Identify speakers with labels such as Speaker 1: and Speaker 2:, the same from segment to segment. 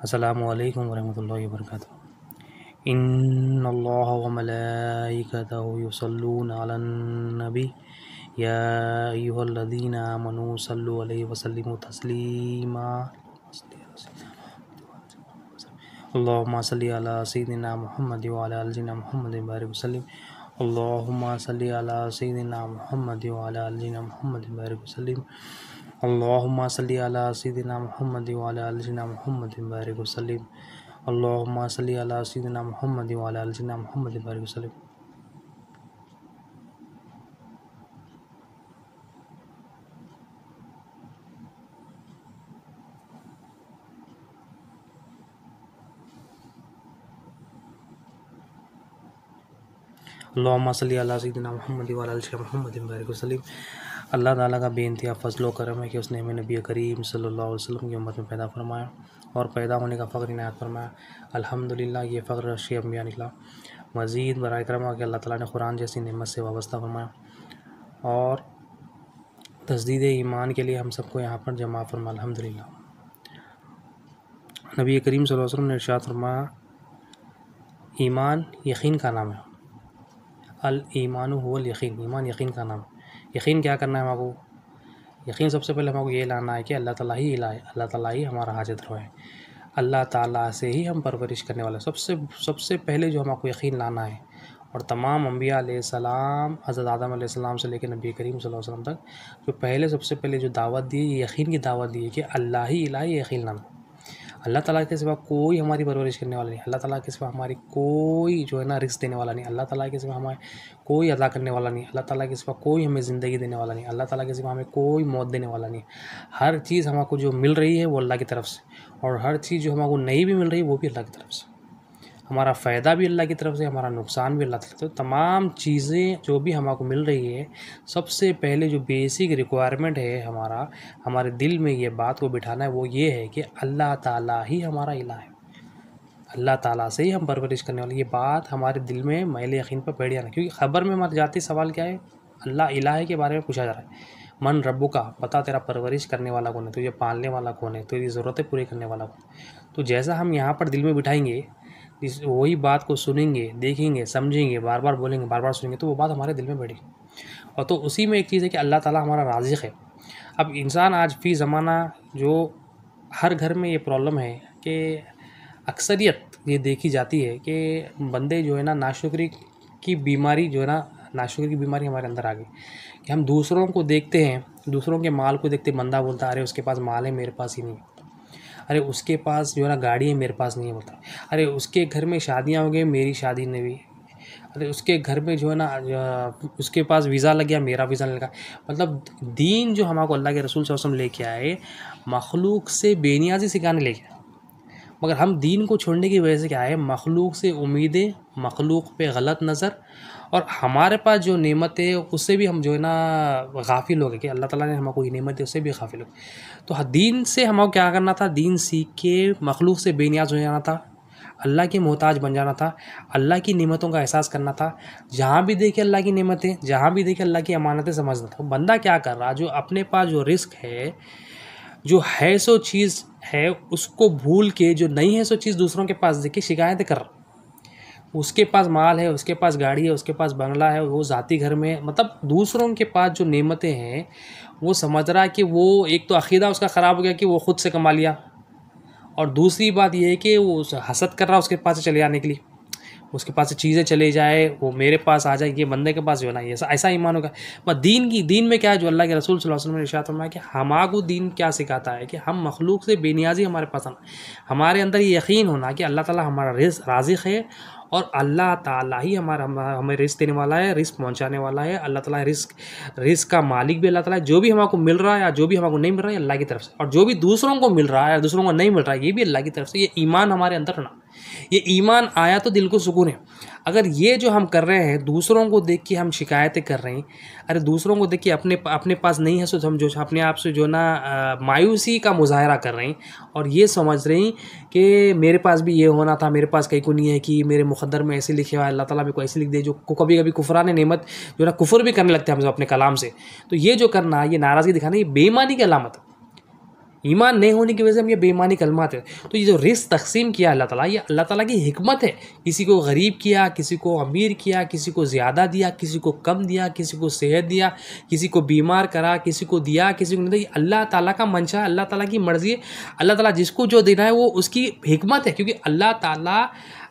Speaker 1: अस्सलामु अलैकुम वरहमतुल्लाहि वबरकातुहू। इन्नल्लाह व मलाइकतहु युसल्लूना अलन नबी या अय्युहल्लज़ीना आमनू सल्लु अलैहि व सल्लिमू तस्लीमा। अल्लाहुम्मा सल्लि अला सय्यिदिना मुहम्मद व अला आलि सय्यिदिना मुहम्मद व बारिक वसल्लिम। अल्लाहुम्मा सल्लि अला सय्यिदिना मुहम्मद व अला आलि सय्यिदिना मुहम्मद व बारिक वसल्लिम। अल्लाहुम्मा सल्लि अला सय्यिदिना मुहम्मद व अला आलि सय्यिदिना मुहम्मद व बारिक वसल्लिम। अल्लाहुम्मा सल्लि अला सय्यिदिना मुहम्मद व अला आलि सय्यिदिना मुहम्मद व बारिक वसल्लिम। अल्लाहुम्मा सल्लि अला सय्यिदिना मुहम्मद व अला आलि सय्यिदिना मुहम्मद व बारिक वसल्लिम। अल्लाह ताला का बेइंतहा फजल व करम है कि उसने हमें नबी करीम सल्लल्लाहु अलैहि वसल्लम की उम्मत में पैदा फरमाया और पैदा होने का फ़ख्र इनायत फरमाया। अल्हम्दुलिल्लाह, ये फ़ख्र रशी अम्बिया निकला। मज़ीद बराए करम कि अल्लाह ताला ने कुरान जैसी नेमत से वाबस्ता फरमाया और तस्दीद ईमान के लिए हम सबको यहाँ पर जमा फरमा। अल्हम्दुलिल्लाह, नबी करीम सल्लल्लाहु अलैहि वसल्लम ने इरशाद फरमाया, ईमान यकीन का नाम है। अल ईमानु हुवल यकीन, ईमान यकीन का नाम है। यकीन क्या करना है हमको? यकीन सबसे पहले हमको ये लाना है कि अल्लाह ताला ही इला है, अल्लाह ताला ही हमारा हाजिर रवा है, अल्लाह ताला से ही हम परवरिश करने वाले। सबसे पहले जो हमको यकीन लाना है। और तमाम अम्बिया अलैहिस्सलाम, हज़रत आदम अलैहिस्सलाम से लेकर नबी करीम सल्लल्लाहु अलैहि वसल्लम तक जो पहले सबसे पहले जो दावत दी, ये यकीन की दावत दी है कि अल्लाह ही इला है, ये यकीन लाना। अल्लाह ताला के सिवा कोई हमारी परवरिश करने वाला नहीं, अल्लाह ताला के सिवा हमारी कोई जो है ना रिस्क देने वाला नहीं, अल्लाह ताला के सिवा हमें कोई अदा करने वाला नहीं, अल्लाह ताला के सिवा कोई हमें ज़िंदगी देने वाला नहीं, अल्लाह ताला के सिवा हमें कोई मौत देने वाला नहीं। हर चीज़ हमको जो मिल रही है वो अल्लाह की तरफ से, और हर चीज़ जो हमको नहीं भी मिल रही है वो भी अल्लाह की तरफ से। हमारा फ़ायदा भी अल्लाह की तरफ से, हमारा नुकसान भी अल्लाह की तरफ से। तमाम चीज़ें जो भी हमको मिल रही है, सबसे पहले जो बेसिक रिक्वायरमेंट है हमारे दिल में ये बात को बिठाना है, वो ये है कि अल्लाह ताला ही हमारा इला है, अल्लाह ताला से ही हम परवरिश करने वाले। ये बात हमारे दिल में मैले यकीन पर बैठ जाना, क्योंकि ख़बर में हमारे जाती सवाल क्या है? अल्लाह इला है के बारे में पूछा जा रहा है। मन रब्बु का, पता तेरा परवरिश करने वाला कौन है, तुझे पालने वाला कौन है, तेरी ज़रूरतें पूरी करने वाला कौन है। तो जैसा हम यहाँ पर दिल में बिठाएंगे, इस वही बात को सुनेंगे, देखेंगे, समझेंगे, बार बार बोलेंगे, बार बार सुनेंगे, तो वो बात हमारे दिल में बैठेगी। और तो उसी में एक चीज़ है कि अल्लाह ताला हमारा राज़िक़ है। अब इंसान आज फ़ी ज़माना जो हर घर में ये प्रॉब्लम है कि अक्सरियत ये देखी जाती है कि बंदे जो है ना नाशुक्री की बीमारी जो है ना, नाशुक्री की बीमारी हमारे अंदर आ गई कि हम दूसरों को देखते हैं, दूसरों के माल को देखते, बंदा बोलता है अरे उसके पास माल है, मेरे पास ही नहीं, अरे उसके पास जो है ना गाड़ी है, मेरे पास नहीं है, बोलता है अरे उसके घर में शादियाँ हो गई, मेरी शादी नहीं हुई, अरे उसके घर में जो है ना उसके पास वीज़ा लग गया, मेरा वीज़ा नहीं लगा। मतलब दीन जो हमको अल्लाह के रसूल सल्लल्लाहु अलैहि वसल्लम लेके आए, मखलूक से बेनियाजी सिखाने लेके आए, मगर हम दीन को छोड़ने की वजह से क्या है, मखलूक से उम्मीदें, मखलूक पे गलत नज़र, और हमारे पास जो नेमत है उससे भी हम जो है ना गाफिल हो गए कि अल्लाह ताला ने हमको ये नेमत है, उससे भी गाफिल हो गए। तो दीन से हमको क्या करना था? दीन सीख के मखलूक से बेनियाज हो जाना था, अल्लाह के मोहताज बन जाना था, अल्लाह की नेमतों का एहसास करना था। जहाँ भी देखे अल्लाह की नेमतें, जहाँ भी देखे अल्लाह की अमानतें समझना था। बंदा क्या कर रहा, जो अपने पास जो रिस्क है, जो है सो चीज़ है, उसको भूल के जो नहीं है सो चीज़ दूसरों के पास देख के शिकायतें कर रहा। उसके पास माल है, उसके पास गाड़ी है, उसके पास बंगला है, वो ज़ाती घर में, मतलब दूसरों के पास जो नेमतें हैं वो समझ रहा है कि वो, एक तो अक़ीदा उसका ख़राब हो गया कि वो ख़ुद से कमा लिया, और दूसरी बात ये है कि वो हसद कर रहा उसके पास से चले जाने के लिए, उसके पास से चीज़ें चले जाए, वो मेरे पास आ जाए, ये बंदे के पास जो है ना, ऐसा ईमान होगा। बस दीन में क्या है, जो अल्लाह के रसूल सल्लल्लाहु अलैहि वसल्लम ने इरशाद फरमाया कि हमाको दीन क्या सिखाता है कि हम मखलूक से बेनियाजी हमारे पास आना, हमारे अंदर ये यकीन होना कि अल्लाह ताला हमारा राज़िक़ है, और अल्लाह ताला ही हमें रिस्क देने वाला है, रिस्क पहुंचाने वाला है। अल्लाह ताला रिस्क का मालिक भी अल्लाह ताला है। जो भी हमको मिल रहा है या जो भी हमको नहीं मिल रहा है, अल्लाह की तरफ से, और जो भी दूसरों को मिल रहा है या दूसरों को नहीं मिल रहा है, ये भी अल्लाह की तरफ से। ये ईमान हमारे अंदर होना, ये ईमान आया तो दिल को सुकून है। अगर ये जो हम कर रहे हैं, दूसरों को देख के हम शिकायतें कर रहे हैं, अरे दूसरों को देख के अपने पास नहीं है, सो हम जो अपने आप से जो ना मायूसी का मुजाहरा कर रहे हैं, और ये समझ रहे हैं कि मेरे पास भी ये होना था, मेरे पास कहीं को नहीं है, कि मेरे मुक़द्दर में ऐसे लिखे हुआ है, अल्लाह ताला भी को ऐसे लिख दे, जो कभी कभी कुफरान नेमत जो ना कुफर भी करने लगते हैं हम अपने कलाम से। तो ये जो करना, ये नाराज़गी दिखाना, ये बेईमानी की अलामत है। ईमान नहीं होने की वजह से हम ये बेईमानी कलमाते हैं। तो ये जो रिस्क तकसीम किया अल्लाह ताला, ये अल्लाह ताला की हिकमत है। किसी को गरीब किया, किसी को अमीर किया, किसी को ज़्यादा दिया, किसी को कम दिया, किसी को सेहत दिया, किसी को बीमार करा, किसी को दिया, किसी को नहीं दिया। अल्लाह ताला का मंशा, अल्लाह ताला की मर्ज़ी है। अल्लाह ताला जिसको जो देना है वो उसकी हिकमत है, क्योंकि अल्लाह ताला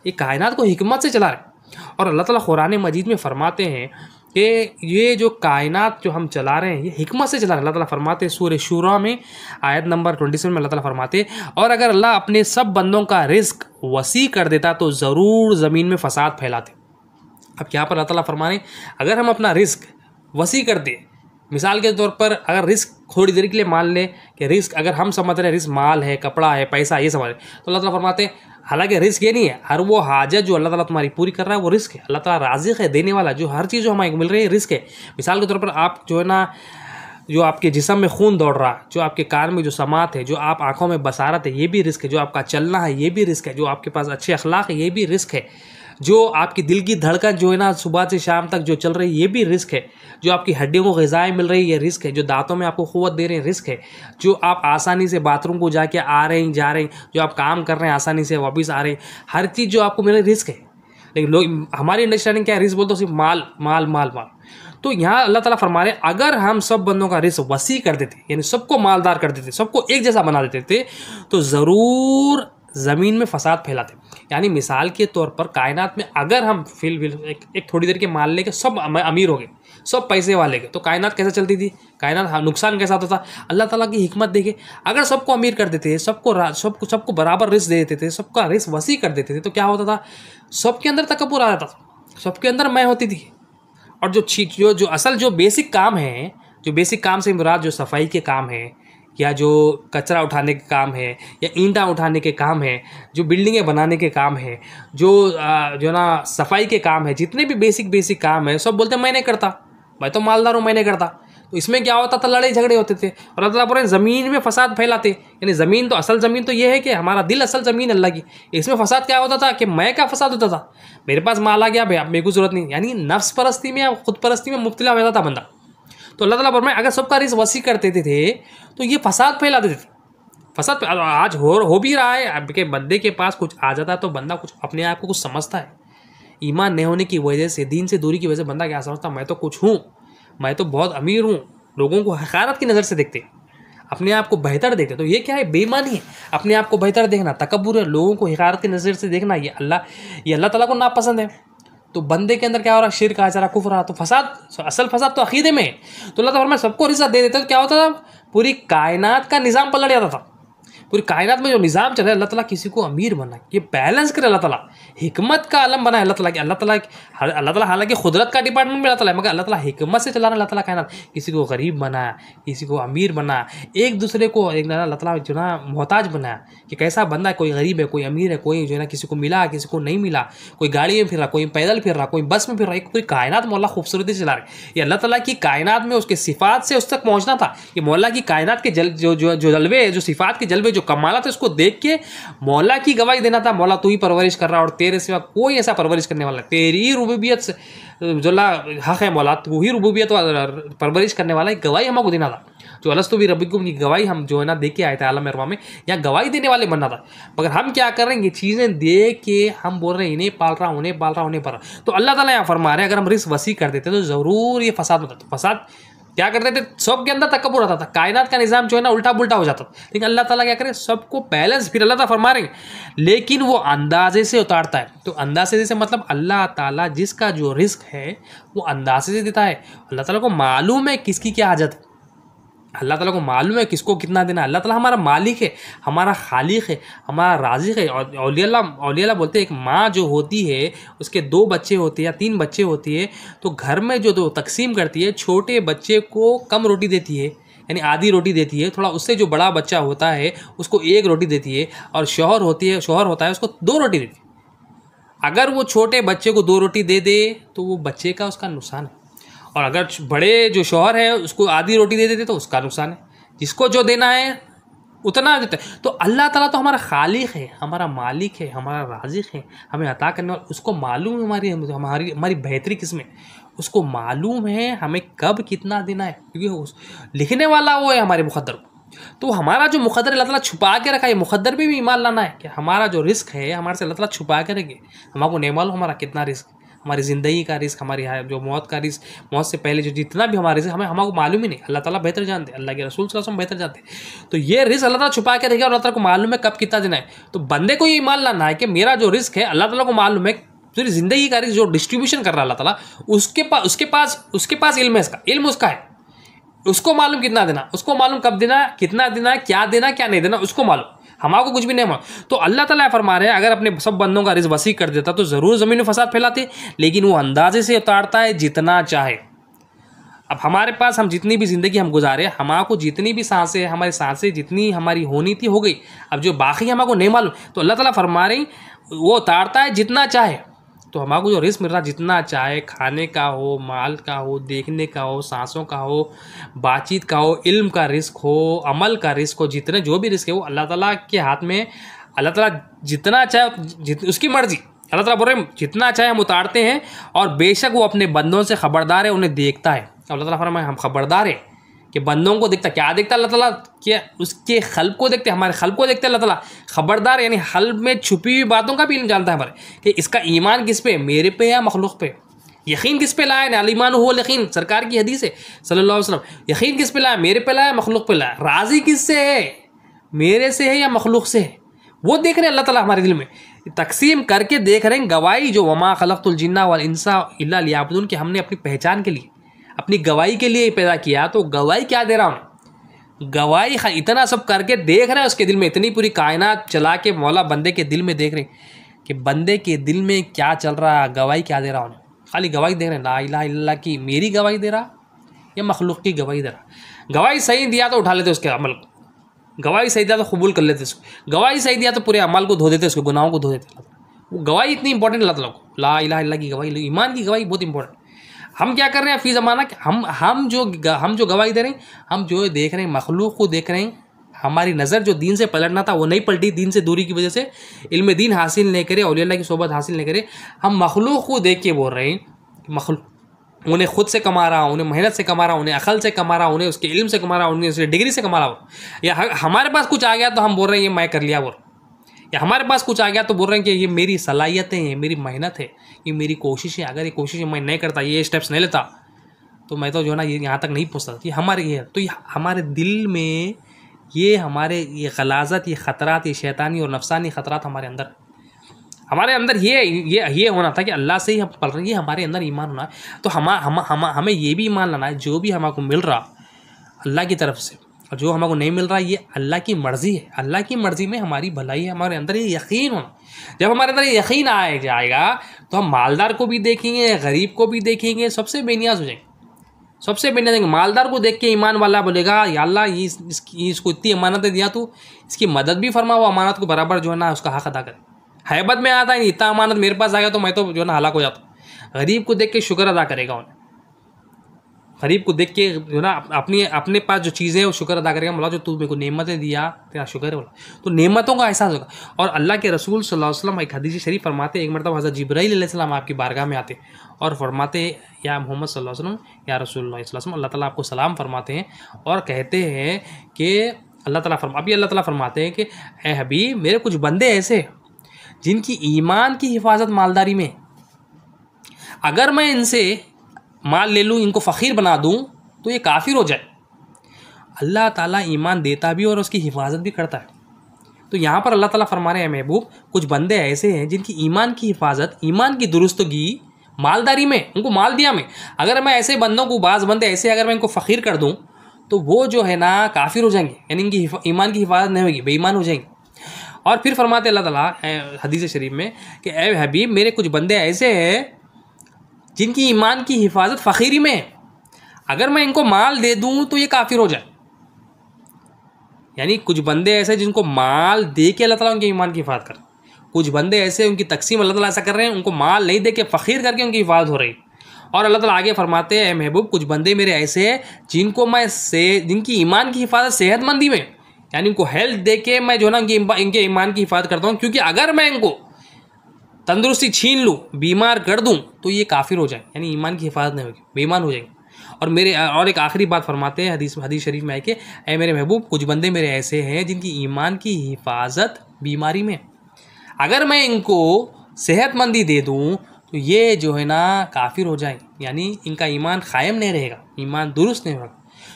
Speaker 1: ये कायनात को हिकमत से चला रहे हैं। और अल्लाह ताला कुरान मजीद में फ़रमाते हैं कि ये जो कायनात जो हम चला रहे हैं ये हिकमत से चला रहे हैं। अल्लाह ताला फरमाते हैं सूरह शूरा में आयत नंबर 27 में अल्लाह ताला फरमाते हैं, और अगर अल्लाह अपने सब बंदों का रिस्क वसी कर देता तो ज़रूर ज़मीन में फसाद फैलाते। अब यहाँ पर अल्लाह ताला फरमा रहे हैं, अगर हम अपना रिस्क वसी कर दें, मिसाल के तौर पर अगर रिस्क थोड़ी देर के लिए मान लें कि रिस्क अगर हम समझ रहे हैं रिस्क माल है, कपड़ा है, पैसा, ये समझ रहे, तो अल्लाह ताला फरमाते हैं हालांकि रिस्क ये नहीं है, हर वो हाजत जो अल्लाह ताला तुम्हारी पूरी कर रहा है वो रिस्क है। अल्लाह ताला राज़िक़ है, देने वाला, जो हर चीज़ जो हमें मिल रही है रिस्क है। मिसाल के तौर पर आप जो है ना, जो आपके जिस्म में खून दौड़ रहा है, जो आपके कान में जो समात है, जो आप आँखों में बसारत है, ये भी रिस्क है। जो आपका चलना है ये भी रिस्क है। जो आपके पास अच्छे अखलाक है ये भी रिस्क है। जो आपकी दिल की धड़कन जो है ना सुबह से शाम तक जो चल रही है ये भी रिस्क है। जो आपकी हड्डियों को ग़िज़ाएँ मिल रही है ये रिस्क है। जो दांतों में आपको क़ुव्वत दे रहे हैं रिस्क है। जो आप आसानी से बाथरूम को जाके आ रहे हैं, जा रहे हैं, जो आप काम कर रहे हैं आसानी से वापस आ रहे हैं, हर चीज़ जो आपको मिल रही है रिस्क है। लेकिन लोग, हमारी अंडरस्टैंडिंग क्या है, रिस्क बोलते हो सिर्फ माल माल माल माल। तो यहाँ अल्लाह ताला फरमा रहे हैं, अगर हम सब बंदों का रिस्क वसी कर देते, यानी सबको मालदार कर देते, सबको एक जैसा बना देते थे, तो ज़रूर ज़मीन में फसाद फैलाते। यानी मिसाल के तौर पर कायनात में अगर हम एक थोड़ी देर के मान लें कि सब अमीर हो गए, सब पैसे वाले गए, तो कायनात कैसे चलती थी, कायनात नुकसान कैसा होता था। अल्लाह ताला की हिकमत देखे, अगर सबको अमीर कर देते, सबको बराबर रिस्क दे देते थे, सबका रिस्क वसी कर देते थे, तो क्या होता था, सबके अंदर तकब्बुर आ जाता था, सबके अंदर मैं होती थी। और जो असल जो बेसिक काम है, जो बेसिक काम से मुराद जो सफाई के काम है, या जो कचरा उठाने के काम है, या ईंटा उठाने के काम है, जो बिल्डिंगें बनाने के काम है, जो ना सफाई के काम है, जितने भी बेसिक काम है, सब बोलते हैं मैं नहीं करता, मैं तो मालदार हूँ, मैं नहीं करता। तो इसमें क्या होता था, लड़ाई झगड़े होते थे। और अल्लाह ताला ज़मीन में फसाद फैलाते। यानी ज़मीन तो असल ज़मीन तो ये है कि हमारा दिल असल ज़मीन अल्लाह की, इसमें फसाद क्या होता था कि मैं का फसाद होता था, मेरे पास माल आ गया भाई, अब मेरे को ज़रूरत नहीं, यानी नफ्स परस्ती में या खुद परस्ती में मुब्तला हो जाता था बंदा। तो अल्लाह ताला फरमाए अगर सबका रिस्क वसी करते थे तो ये फसाद फैला देते थे। फसाद आज हो भी रहा है। अब के बंदे के पास कुछ आ जाता है तो बंदा कुछ अपने आप को कुछ समझता है। ईमान नहीं होने की वजह से, दीन से दूरी की वजह से बंदा क्या समझता, मैं तो कुछ हूँ, मैं तो बहुत अमीर हूँ। लोगों को हक़ारत की नज़र से देखते, अपने आप को बेहतर देखते। तो ये क्या है, बेईमानी है। अपने आप को बेहतर देखना तकब्बुर है, लोगों को हक़ारत की नज़र से देखना, ये अल्लाह ताला को नापसंद है। तो बंदे के अंदर क्या हो रहा है, शिर्क आ जा रहा, कुफ्र आ, तो फसाद, असल फसाद तो अकीदे में है। तो अल्लाह ताला सबको रिज़्क़ दे देता, तो क्या होता था, पूरी कायनात का निज़ाम पलट जाता था। पूरी कायनात में जो निज़ाम चल रहा है, अल्लाह ताला किसी को अमीर बनाए, ये बैलेंस करे अल्लाह ताला, हिकमत का आलम बनाए अल्लाह ताला हालांकि खुदरत का डिपार्टमेंट में अल्लाह ताला, मगर अल्लाह ताला हिकमत से चला रहा है। अल्लाह ताला कायनात किसी को गरीब बनाया, किसी को अमीर बनाया, एक दूसरे को अल्लाह ताला जो ना मोहताज बनाया कि कैसा बंदा है, कोई गरीब है, कोई अमीर है, कोई जो है ना किसी को मिला, किसी को नहीं मिला, कोई गाड़ी में फिर रहा, कोई पैदल फिर रहा, कोई बस में फिर रहा, कोई कायनात मौला खूबसूरती से चला रहा है। ये अल्लाह ताला की कायनात में उसके सिफ़ात से उस तक पहुँचना था। ये मौला की कायनात के जो जलवे, जो सिफ़ात के जलवे, जो कमाला थे, उसको देख के मौला की गवाही देना था, मौला तू ही परवरिश कर रहा और तेरे सिवा कोई ऐसा परवरिश करने वाला, तेरी रुबूबियत से जो हक़ है मौला, तू ही रुबूबियत परवरिश करने वाला, एक गवाही हमको देना था। जो अलस्तु भी रब्बिकुम की गवाही हम जो है ना देख के आए थे आलम अरवा में, यहाँ गवाही देने वाले बनना था। मगर हम क्या कर रहे हैं, ये चीज़ें देख के हम बोल रहे हैं इन्हें पाल रहा, उन्हें पाल रहा, उन्हें पाल रहा। तो अल्लाह ताला यहाँ फरमा रहे हैं अगर हम रिस्क वसी कर देते तो ज़रूर ये फसाद होता। तो फसाद क्या करते थे, सबके अंदर तकब्बुर आता था, कायनात का निज़ाम जो है ना उल्टा पुल्टा हो जाता था। लेकिन अल्लाह ताला क्या करे, सबको बैलेंस, फिर अल्लाह ताला फरमा रहे हैं लेकिन वो अंदाजे से उतारता है। तो अंदाजे से मतलब अल्लाह ताला जिसका जो रिस्क है वो अंदाजे से देता है। अल्लाह ताला को मालूम है किसकी क्या हाजत है, अल्लाह ताला को मालूम है किसको कितना देना। अल्लाह ताला हमारा मालिक है, हमारा खालिक है, हमारा राज़िक़ है। और औलिया बोलते हैं एक माँ जो होती है उसके 2 बच्चे होते हैं या 3 बच्चे होती है, तो घर में जो तकसीम करती है, छोटे बच्चे को कम रोटी देती है, यानी आधी रोटी देती है, थोड़ा उससे जो बड़ा बच्चा होता है उसको 1 रोटी देती है, और शौहर होता है उसको 2 रोटी देती है। अगर वो छोटे बच्चे को 2 रोटी दे दे तो वो बच्चे का उसका नुकसान है, और अगर बड़े जो शौहर है उसको आधी रोटी दे देते तो उसका नुकसान है। जिसको जो देना है उतना देता है। तो अल्लाह ताला तो हमारा खालिक है, हमारा मालिक है, हमारा राज़िक़ है, हमें अता करने वाला, उसको मालूम है हमारी बेहतरी किसमें, उसको मालूम है हमें कब कितना देना है, क्योंकि लिखने वाला वो है हमारे मुक़द्दर। तो हमारा जो मुक़द्दर अल्लाह ताला छुपा के रखा है, मुक़द्दर पे भी ईमान लाना है कि हमारा जो रिस्क है हमारे से अल्लाह ताला छुपा के रखे। हमको नहीं मालूम हमारा कितना रिस्क, हमारी ज़िंदगी का रिस्क, हमारी जो मौत का रिस्क, मौत से पहले जो जितना भी हमारा रिस्क हमको मालूम ही नहीं। अल्लाह ताला बेहतर जानते, अल्लाह के रसूल सल्लल्लाहु अलैहि वसल्लम बेहतर जानते। तो ये रिस्क अल्लाह ताला छुपा के रखेगा और अल्लाह ताला को मालूम है कब कितना देना है। तो बंदे को ये ईमान लाना है कि मेरा जो रिस्क है अल्लाह ताला को मालूम है, पूरी ज़िंदगी का रिस्क जो डिस्ट्रीब्यूशन कर रहा है अल्लाह ताला, उसके पास इल्म है, इसका इल्म उसका है, उसको मालूम कितना देना, उसको मालूम कब देना, कितना देना, क्या नहीं देना, उसको मालूम, हमारे कुछ भी नहीं मालूम। तो अल्लाह ताला फरमा रहे हैं अगर अपने सब बंदों का रिज़्क़ वसी कर देता तो ज़रूर ज़मीन में फसाद फैलाते, लेकिन वो अंदाजे से उतारता है जितना चाहे। अब हमारे पास हम जितनी भी ज़िंदगी हम गुजारे, हमारे जितनी भी सांसें, हमारी सांसें जितनी हमारी होनी थी हो गई, अब जो बाकी हमारे नहीं मालूम, तो अल्लाह ताला फरमा रहे वो उतारता है जितना चाहे। तो हमारे को जो रिस्क मिल रहा जितना चाहे, खाने का हो, माल का हो, देखने का हो, सांसों का हो, बातचीत का हो, इल्म का रिस्क हो, अमल का रिस्क हो, जितने जो भी रिस्क है वो अल्लाह ताला के हाथ में। अल्लाह ताला जितना चाहे उसकी मर्जी, अल्लाह ताला बोल रहे हैं जितना चाहे हम उतारते हैं, और बेशक वो अपने बंदों से खबरदार है, उन्हें देखता है। अल्लाह ताला फरमाए हम खबरदार है कि बंदों को देखता, क्या देखता अल्लाह ताला, क्या उसके खल्ब को देखते, हमारे खल्ब को देखते अल्लाह ताला। खबरदार यानी खल्ब में छुपी हुई बातों का भी इल्म जानता है हमारे, कि इसका ईमान किस पे, मेरे पे या मखलूक पे, यकीन किस पे लाया, अल-ईमान हुवल यकीन, सरकार की हदीस है सल्लल्लाहु अलैहि वसल्लम, यकीन किस पे लाया, मेरे पे लाया, मखलूक पे लाया, राज़ी किससे है, मेरे से है या मखलूक से है, वो देख रहे हैं अल्लाह ताला हमारे दिल में तकसीम करके देख रहे हैं। गवाही जो वमा खलक़तुल जिन्ना वल इंसा इल्ला लियअबुदून, कि हमने अपनी पहचान के लिए, अपनी गवाही के लिए पैदा किया। तो गवाही क्या दे रहा हूँ, गवाही इतना सब करके देख रहे हैं उसके दिल में, इतनी पूरी कायनात चला के मौला बंदे के दिल में देख रहे हैं कि बंदे के दिल में क्या चल रहा है, गवाही क्या दे रहा हूँ। खाली गवाही दे रहे हैं ला इलाहा इल्लल्लाह की, मेरी गवाही दे रहा या मखलूक की गवाही दे रहा। गवाही सही दिया तो उठा लेते उसके अमल को, गवाही सही दिया तो कबूल कर लेते उसको, गवाही सही दिया तो पूरे अमल को धो देते, उसके गुनाहों को धो देते। वो गवाही इतनी इंपॉर्टेंट अल्लाह ताला को, ला इलाहा इल्लल्लाह की गवाही, ईमान की गवाही बहुत इंपॉर्टेंट। हम क्या कर रहे हैं फी ज़माना, हम जो गवाही दे रहे हैं, हम जो देख रहे हैं मखलूक को देख रहे हैं। हमारी नज़र जो दीन से पलटना था वो नहीं पलटी, दीन से दूरी की वजह से, इल्म दीन हासिल नहीं करे, औलिया अल्लाह की सोबत हासिल नहीं करे, हम मखलूक को देख के बोल रहे हैं कि मखलूक उन्हें खुद से कमा रहा, उन्हें मेहनत से कमा रहा, उन्हें अकल से कमा रहा, उन्हें उसके इल्म से कमा रहा, उन्हें उसकी डिग्री से कमा रहा, या हमारे पास कुछ आ गया तो हम बोल रहे हैं ये मैं कर लिया, या हमारे पास कुछ आ गया तो बोल रहे हैं कि ये मेरी सलाहियतें हैं, मेरी मेहनत है, ये मेरी कोशिश है, अगर ये कोशिश मैं नहीं करता, ये स्टेप्स नहीं लेता तो मैं तो जो है ना ये यहाँ तक नहीं पहुँचता। ये हमारे ये तो ये हमारे दिल में ये हमारे ये गलाजत, ये ख़तरात, ये शैतानी और नफसानी ख़तरात हमारे अंदर ये होना था कि अल्लाह से ही हम पढ़ रहे हैं, ये हमारे अंदर ईमान होना है। तो हमें ये भी ईमान लाना है जो भी हमको मिल रहा अल्लाह की तरफ से, और जो हमको नहीं मिल रहा ये अल्लाह की मर्ज़ी है, अल्लाह की मर्ज़ी में हमारी भलाई है। हमारे अंदर ये यकीन होना, जब हमारे अंदर ये यकीन आ जाएगा तो हम मालदार को भी देखेंगे, गरीब को भी देखेंगे, सबसे बेनियाज हो जाएंगे, सबसे बेनियाज देंगे। मालदार को देख के ईमान वाला बोलेगा या अल्लाह इसको इतनी अमानतें दिया, तो इसकी मदद भी फरमा, वो अमानत को बराबर जो है ना उसका हक अदा करे। हैबत में आता है इतना अमानत मेरे पास आ गया तो मैं तो जो है ना हलाक हो जाता। गरीब को देख के शुक्र अदा करेगा, उन्हें गरीब को देख के जो ना अपने पास जो चीज़ें हैं वो शुक्र अदा करेगा, मौला जो तू मेरे को नेमतें दिया तेरा शुक्र है बोला, तो नेमतों का एहसास होगा। और अल्लाह के रसूल सल्लल्लाहु अलैहि वसल्लम एक हदीस शरीफ फरमाते, एक मरतबा हज़रत जिब्राईल अलैहिस्सलाम आपकी बारगाह में आते और फरमाते या मोहम्मद सल्लल्लाहु अलैहि वसल्लम, या रसूलुल्लाह सल्लल्लाहु अलैहि वसल्लम, अल्लाह ताला आपको सलाम फरमाते हैं और कहते हैं कि अल्लाह ताला फरमाते हैं कि ए हबीब, मेरे कुछ बंदे ऐसे जिनकी ईमान की हिफाजत मालदारी में, अगर मैं इनसे माल ले लूँ, इनको फ़कीर बना दूँ तो ये काफिर हो जाए। अल्लाह ताला ईमान देता भी और उसकी हिफाजत भी करता है। तो यहाँ पर अल्लाह ताला फरमा रहे हैं महबूब, कुछ बंदे ऐसे हैं जिनकी ईमान की हिफाजत, ईमान की दुरुस्तगी मालदारी में, उनको माल दिया मैं, अगर मैं ऐसे बंदों को, बाज़ बंदे ऐसे अगर मैं इनको फ़कीर कर दूँ तो वो जो है ना काफिर हो जाएंगे, यानी इनकी ईमान की हिफाजत नहीं होगी, बेईमान हो जाएंगे। और फिर फरमाते अल्लाह ताला हदीस शरीफ में कि ए हबीब, मेरे कुछ बंदे ऐसे हैं जिनकी ईमान की हिफाजत फ़कीरी में है, अगर मैं इनको माल दे दूं तो ये काफिर हो जाए। यानी कुछ बंदे ऐसे जिनको माल दे के अल्लाह ताला उनके ईमान की हिफाजत कर, कुछ बंदे ऐसे उनकी तकसीम अल्लाह ताला ऐसा कर रहे हैं, उनको माल नहीं दे के फ़कीर करके उनकी हिफाजत हो रही। और अल्लाह ताला आगे फरमाते हैं महबूब, कुछ बंदे मेरे ऐसे हैं जिनकी ईमान की हिफाजत सेहतमंदी में, यानी इनको हेल्थ दे के मैं जो ना इनके ईमान की हिफाजत करता हूँ, क्योंकि अगर मैं इनको तंदुरुस्ती छीन लूँ, बीमार कर दूँ तो ये काफिर हो जाए, यानी ईमान की हिफाजत नहीं होगी, बेईमान हो जाएंगे। और एक आखिरी बात फरमाते हैं हदीस शरीफ में है कि ऐ मेरे महबूब, कुछ बंदे मेरे ऐसे हैं जिनकी ईमान की हिफाजत बीमारी में, अगर मैं इनको सेहतमंदी दे दूँ तो ये जो है ना काफिर हो जाए, यानी इनका ईमान कायम नहीं रहेगा, ईमान दुरुस्त नहीं होगा।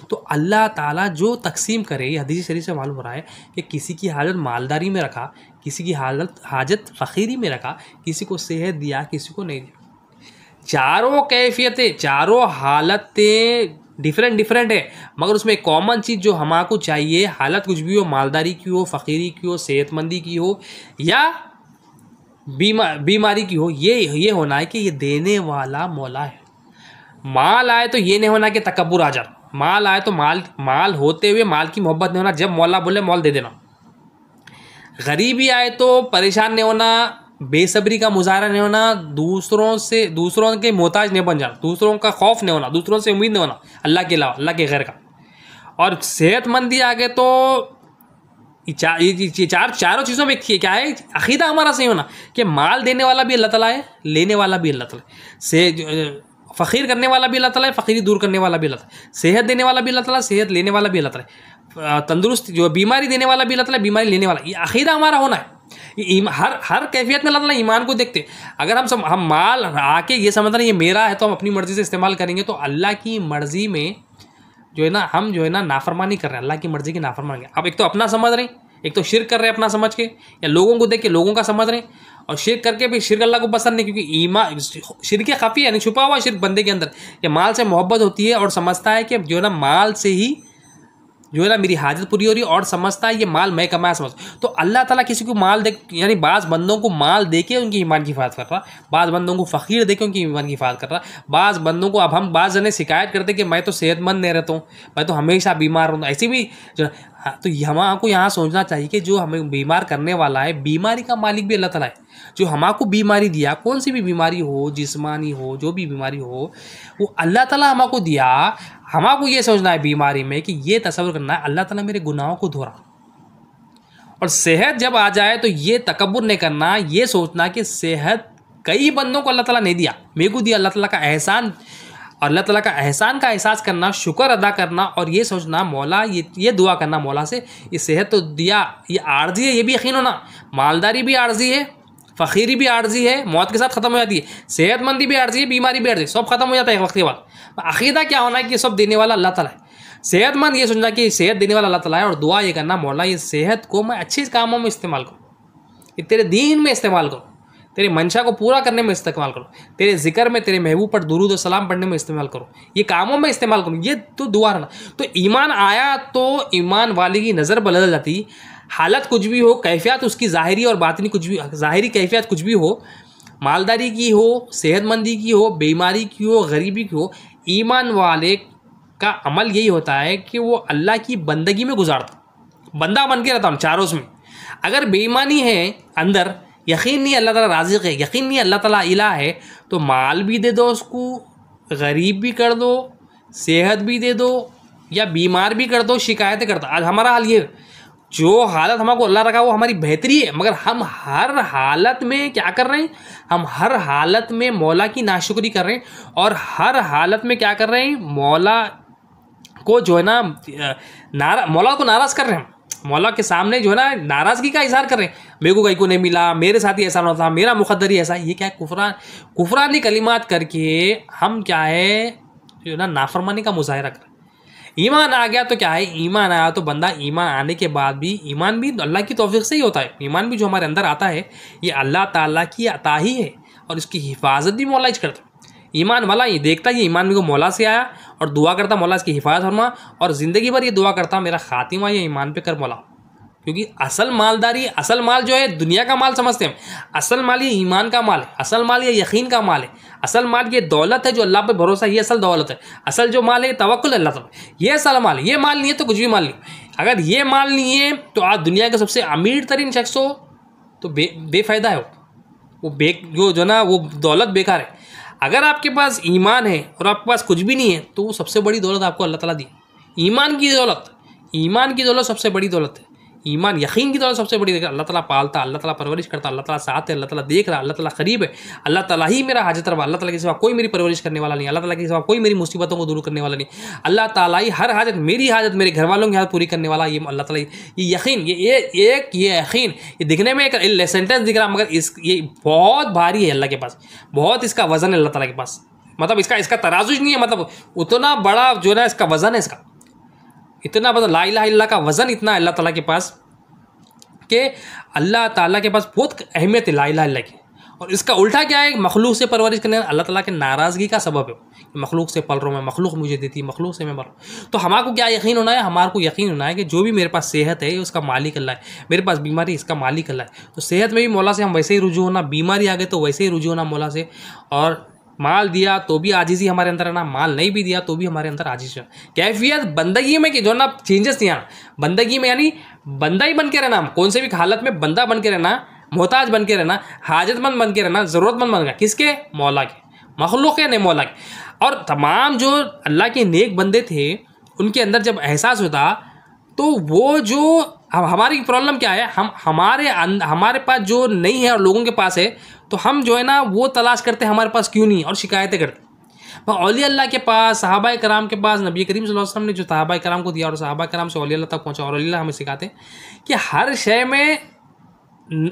Speaker 1: तो अल्लाह ताला जो तकसीम करे, ये हदीस शरीफ से मालूम हो रहा है कि किसी की हालत मालदारी में रखा, किसी की हाजत फ़कीरी में रखा, किसी को सेहत दिया, किसी को नहीं दिया। चारों कैफियतें, चारों हालतें डिफरेंट है, मगर उसमें कॉमन चीज़ जो हमको चाहिए, हालत कुछ भी हो, मालदारी की हो, फ़कीरी की हो, सेहतमंदी की हो या बीमारी की हो, ये होना है कि ये देने वाला मौला है। माल आए तो ये नहीं होना कि तकब्बुर आ जा, माल आए तो माल होते हुए माल की मोहब्बत नहीं होना, जब मौला बोले मौल दे देना। गरीबी आए तो परेशान नहीं होना, बेसब्री का मुजाहरा नहीं होना, दूसरों के मोहताज नहीं बन जाना, दूसरों का खौफ नहीं होना, दूसरों से उम्मीद नहीं होना अल्लाह के अलावा, अल्लाह के गैर का। और सेहतमंदी आगे तो चारों चीज़ों में क्या है, अकीदा हमारा सही होना कि माल देने वाला भी अल्लाह ताला है, लेने वाला भी अल्लाह ताला है, से फ़कीर करने वाला भी अल्लाह ताला है, फ़कीरी दूर करने वाला भी अल्लाह ताला है, सेहत देने वाला भी अल्लाह ताला, सेहत लेने वाला भी अल्लाह ताला है, तंदुरुस्त जो बीमारी देने वाला भी अल्लाह ताला, बीमारी लेने वाला, ये अकीदा हमारा होना है। हर कैफियत में अल्लाह ताला ईमान को देखते। अगर हम माल आके ये समझ रहे हैं ये मेरा है तो हम अपनी मर्ज़ी से इस्तेमाल करेंगे, तो अल्लाह की मर्ज़ी में जो है ना हम जो है ना नाफरमानी कर रहे हैं, अल्लाह की मर्ज़ी की नाफरमानी। अब एक तो अपना समझ रहे हैं, एक तो शिर्क कर रहे हैं अपना समझ के, या लोगों को देख के लोगों का समझ रहे हैं, और शिर्क करके भी शिर्क अल्लाह को पसंद नहीं, क्योंकि ईमान शिर्क खफी यानी छुपा हुआ शिर्क बंदे के अंदर, कि माल से मोहब्बत होती है और समझता है कि जो है ना माल से ही जो है ना मेरी हाजत पूरी हो रही है, और समझता है ये माल मैं कमाया समझ। तो अल्लाह ताला किसी को माल दे, यानी बाज़ बंदों को माल दे के उनकी ईमान की हिफाजत कर रहा, बाज़ बंदों को फ़कीर दे के उनकी ईमान की हिफाजत कर रहा, बाज़ बंदों को, अब हम बाज़ जने शिकायत करते कि मैं तो सेहतमंद नहीं रहता हूँ, मैं तो हमेशा बीमार हूँ, ऐसी भी जो तो हमको यहाँ सोचना चाहिए कि जो हमें बीमार करने वाला है, बीमारी का मालिक भी अल्लाह ताला है। जो हमको बीमारी दिया, कौन सी भी बीमारी हो, जिस्मानी हो, जो भी बीमारी हो, वो अल्लाह ताला हमको दिया। हमको ये सोचना है बीमारी में कि ये तसव्वुर करना है अल्लाह ताला मेरे गुनाहों को धो रहा। और सेहत जब आ जाए तो ये तकब्बुर नहीं करना, ये सोचना कि सेहत कई बंदों को अल्लाह ताला नहीं दिया, मेरे को दिया, अल्लाह ताला का एहसान, और अल्लाह ताला का एहसान का एहसास करना, शुक्र अदा करना, और ये सोचना मौला ये दुआ करना मौला से, ये सेहत तो दिया, ये आर्जी है, ये भी यकीन होना, मालदारी भी आर्जी है, फ़कीरी भी आर्जी है, मौत के साथ ख़त्म हो जाती है, सेहतमंदी भी आर्जी है, बीमारी भी आर्जी है, सब खत्म हो जाता है एक वक्त के बाद। अकीदा क्या होना है कि सब देने वाला अल्लाह ताला है। सेहतमंद ये सोचना कि सेहत देने वाला अल्लाह ताला है, और दुआ ये करना मौला ये सेहत को मैं अच्छे कामों में इस्तेमाल करूँ, ये तेरे दीन में इस्तेमाल करूँ, तेरे मंशा को पूरा करने में इस्तेमाल करो, तेरे जिक्र में, तेरे महबूब पर दुरूद और सलाम पढ़ने में इस्तेमाल करो, ये कामों में इस्तेमाल करो, ये तो दुआ रहना। तो ईमान आया तो ईमान वाले की नज़र बदल जाती, हालत कुछ भी हो, कैफियत उसकी ज़ाहिरी और बातिनी कुछ भी, ज़ाहिरी कैफियत कुछ भी हो, मालदारी की हो, सेहतमंदी की हो, बीमारी की हो, गरीबी की हो, ईमान वाले का अमल यही होता है कि वो अल्लाह की बंदगी में गुजारता, बंदा बन के रहता हूँ चारों में। अगर बेईमानी है अंदर, यकीन नहीं अल्लाह ताला राज़िक़ है, यकीन नहीं अल्लाह ताला इला है, तो माल भी दे दो उसको, गरीब भी कर दो, सेहत भी दे दो, या बीमार भी कर दो, शिकायतें करता। आज हमारा हाल ये, जो हालत हमको अल्लाह रखा वो हमारी बेहतरी है, मगर हम हर हालत में क्या कर रहे हैं, हम हर हालत में मौला की नाशुक्री कर रहे हैं, और हर हालत में क्या कर रहे हैं, मौला को जो है ना मौला को नाराज़ कर रहे हैं, मौला के सामने जो है ना नाराज़गी का इजहार कर रहे हैं, मेरे को कहीं को नहीं मिला, मेरे साथ ही ऐसा ना था, मेरा मुक़द्दर ही ऐसा। ये क्या है, कुफरानी कलिमात करके हम क्या है जो है ना नाफरमानी का मुजाहिरा कर। ईमान आ गया तो क्या है, ईमान आया तो बंदा, ईमान आने के बाद भी, ईमान भी अल्लाह की तौफीक से ही होता है, ईमान भी जो हमारे अंदर आता है ये अल्लाह ताला की अता ही है, और इसकी हिफाजत भी मौला ही करता है। ईमान वाला ये देखता है ये ईमान भी को मौला से आया, और दुआ करता मौला इसकी हिफाजत फरमा, और ज़िंदगी भर ये दुआ करता मेरा खातिमा ये ईमान पे कर मौला। क्योंकि असल मालदारी, असल माल जो है दुनिया का माल समझते हैं, असल माल ये ईमान का माल है, असल माल ये यकीन का माल है, असल माल ये दौलत है जो अल्लाह पे भरोसा, ये असल दौलत है, असल जो माल है तवक्कुल अल्लाह ताला, ये असल माल है। ये माल नहीं है तो कुछ भी माल नहीं। अगर ये माल नहीं है तो आज दुनिया के सबसे अमीर तरीन शख्स हो तो बेफ़ायदा है वो जो ना वो दौलत बेकार है। अगर आपके पास ईमान है और आपके पास कुछ भी नहीं है तो वो सबसे बड़ी दौलत आपको अल्लाह ताला दी, ईमान की दौलत। ईमान की दौलत सबसे बड़ी दौलत है। ईमान यकीन की दौलत सबसे बड़ी, अल्लाह ताला पालता, अल्लाह ताला परवरिश करता, अल्लाह ताला साथ है, अल्लाह ताला देख रहा, अल्लाह ताला करीब है, अल्लाह ताला ही मेरा हाजत रवा, अल्लाह ताला के सिवा कोई मेरी परवरिश करने वाला नहीं, अल्लाह ताला के सिवा कोई मेरी मुसीबतों को दूर करने वाला नहीं, अल्लाह ताला ही हर हाजत, मेरी हाजत, मेरे घर वालों की हाजत पूरी करने वाला, ये अल्लाह ताला, ये यकीन, ये यकीन, ये दिखने में एक सेंटेंस दिख रहा, मगर ये बहुत भारी है अल्लाह के पास, बहुत इसका वजन है अल्लाह ताला के पास, मतलब इसका तराजू नहीं है, मतलब उतना बड़ा जो है ना इसका वजन है, इसका इतना बड़ा ला इलाहा इल्लल्लाह का वजन इतना है अल्लाह ताला के पास कि अल्लाह ताला के पास बहुत अहमियत है ला इलाहा इल्लल्लाह की। और इसका उल्टा क्या है, मखलूक से परवरिश करने अल्लाह ताला के नाराज़गी का सबब है। मखलूक से पल रहा हूँ मैं, मखलूक मुझे देती है, मखलूक से मैं मर रहा हूँ। तो हमारे को क्या यकीन होना है, हमारे को यकीन होना है कि जो भी मेरे पास सेहत है उसका मालिक अल्लाह है, मेरे पास बीमारी इसका मालिक अल्लाह है। तो सेहत में भी मौला से हम वैसे ही रुजू होना, बीमारी आ गई तो वैसे ही रुजू होना मौला से। और माल दिया तो भी आजिज़ी हमारे अंदर है ना, माल नहीं भी दिया तो भी हमारे अंदर आजिज़ है। कैफियत बंदगी में कि जो ना चेंजेस नहीं आना, बंदगी में यानी बंदा ही बन के रहना, कौन से भी हालत में बंदा बन के रहना, मोहताज बन के रहना, हाजतमंद बन के रहना, ज़रूरतमंद बन के, किसके, मौला के, मखलूक के नहीं मौला के। और तमाम जो अल्लाह के नेक बंदे थे उनके अंदर जब एहसास होता तो वो जो हमारी प्रॉब्लम क्या है, हमारे पास जो नहीं है और लोगों के पास है, तो हम जो है ना वो तलाश करते हैं हमारे पास क्यों नहीं, और शिकायतें करते। औलिया अल्लाह के पास, सहाबाए कराम के पास, नबी करीम सल्लल्लाहु अलैहि वसल्लम ने जो सहाबाए कराम को दिया और सहाबाए कराम से औलिया अल्लाह तक पहुँचा, और औलिया हमें सिखाते हैं कि हर शय में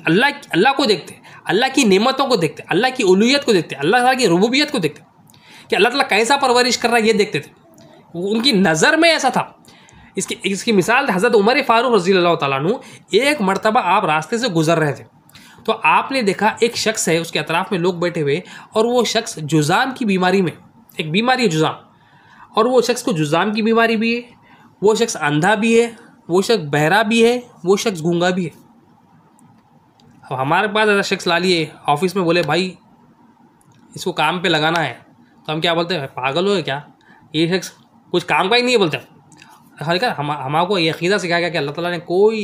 Speaker 1: अल्लाह को देखते, अल्लाह की नेमतों को देखते, अल्लाह की उलूहियत को देखते, अल्लाह ताला की रुबूबियत को देखते, कि अल्लाह ताला कैसा परवरिश कर रहा है ये देखते थे। उनकी नज़र में ऐसा था। इसकी मिसाल हज़रत उमर फ़ारूक रज़ियल्लाहु ताला अन्हु, एक मरतबा आप रास्ते से गुजर रहे थे तो आपने देखा एक शख्स है, उसके अतराफ़ में लोग बैठे हुए, और वो शख्स जुज़ाम की बीमारी में, एक बीमारी है जुज़ाम, और वो शख्स को जुज़ाम की बीमारी भी है, वो शख्स अंधा भी है, वो शख्स बहरा भी है, वो शख्स गूंगा भी है। अब हमारे पास ऐसा शख्स ला लिए ऑफिस में, बोले भाई इसको काम पे लगाना है, तो हम क्या बोलते हैं, पागल हो क्या, ये शख्स कुछ काम का ही नहीं है बोलते। हमारे ये अक़ीदा सिखाया गया कि अल्लाह ताला ने कोई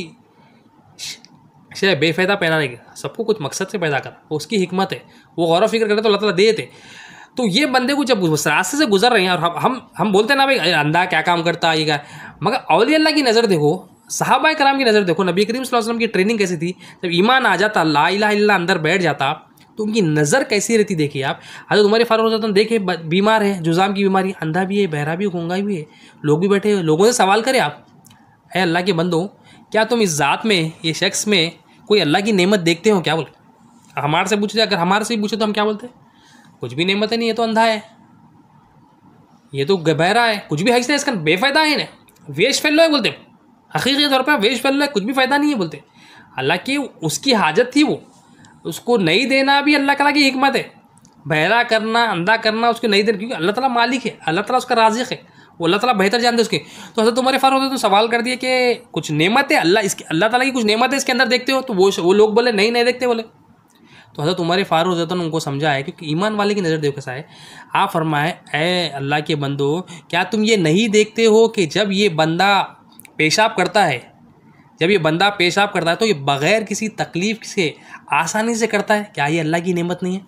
Speaker 1: शे बेफ़ायदा पैदा नहीं किया, सबको कुछ मकसद से पैदा करा, वो उसकी हिकमत है, वो गौर व फिक्र करे तो अल्लाह ताला दे देते। तो ये बंदे को जब रास्ते से गुजर रहे हैं और हम बोलते हैं ना भाई अंधा क्या काम करता है, ये क्या, मगर औलिया अल्लाह की नज़र देखो, सहाबाए कराम की नज़र देखो, नबी करीम सल्लल्लाहु अलैहि वसल्लम की ट्रेनिंग कैसी थी, जब ईमान आ जाता, ला इलाहा इल्लल्लाह अंदर बैठ जाता, तो उनकी नज़र कैसी रहती देखिए आप। हज़रत उमर फ़ारूक रज़ियल्लाहु अन्हु देखे, बीमार है, जुज़ाम की बीमारी, अंधा भी है, बहरा भी है, गूंगा भी है, लोग भी बैठे, लोगों से सवाल करें आप, ऐ अल्लाह के बंदो, क्या तुम इस ज़ात में, ये शख्स में कोई अल्लाह की नेमत देखते हो क्या? बोले हमारे से पूछते, अगर हमारे से पूछे तो हम क्या बोलते, कुछ भी नेमत नहीं, ये तो अंधा है, ये तो बहरा है, कुछ भी है इसका बेफ़ायदा है ना, वेश फैल है बोलते, हकीकी तौर पर वेश फैल है, कुछ भी फ़ायदा नहीं है बोलते। हालांकि उसकी हाजत थी, वो उसको नहीं देना भी अल्लाह ताला की हिकमत है, बहरा करना, अंधा करना उसको नहीं देना, क्योंकि अल्लाह ताला मालिक है, अल्लाह ताला उसका राज़िक़ है, वो अल्लाह ताला बेहतर जानते उसके। तो हज़रत उमर फ़ारूक तो सवाल कर दिए कि कुछ नेमत है अल्लाह ताला की, कुछ नेमत है इसके अंदर देखते हो? तो वो लोग बोले नहीं देखते बोले। तो हज़रत उमर फ़ारूक उनको समझा है, क्योंकि ईमान वाले की नज़र देखो कैसा है। आप फरमाए, ऐ अल्लाह के बंदो, क्या तुम ये नहीं देखते हो कि जब ये बंदा पेशाब करता है, तो ये बग़ैर किसी तकलीफ़ से आसानी से करता है, क्या ये अल्लाह की नेमत नहीं है?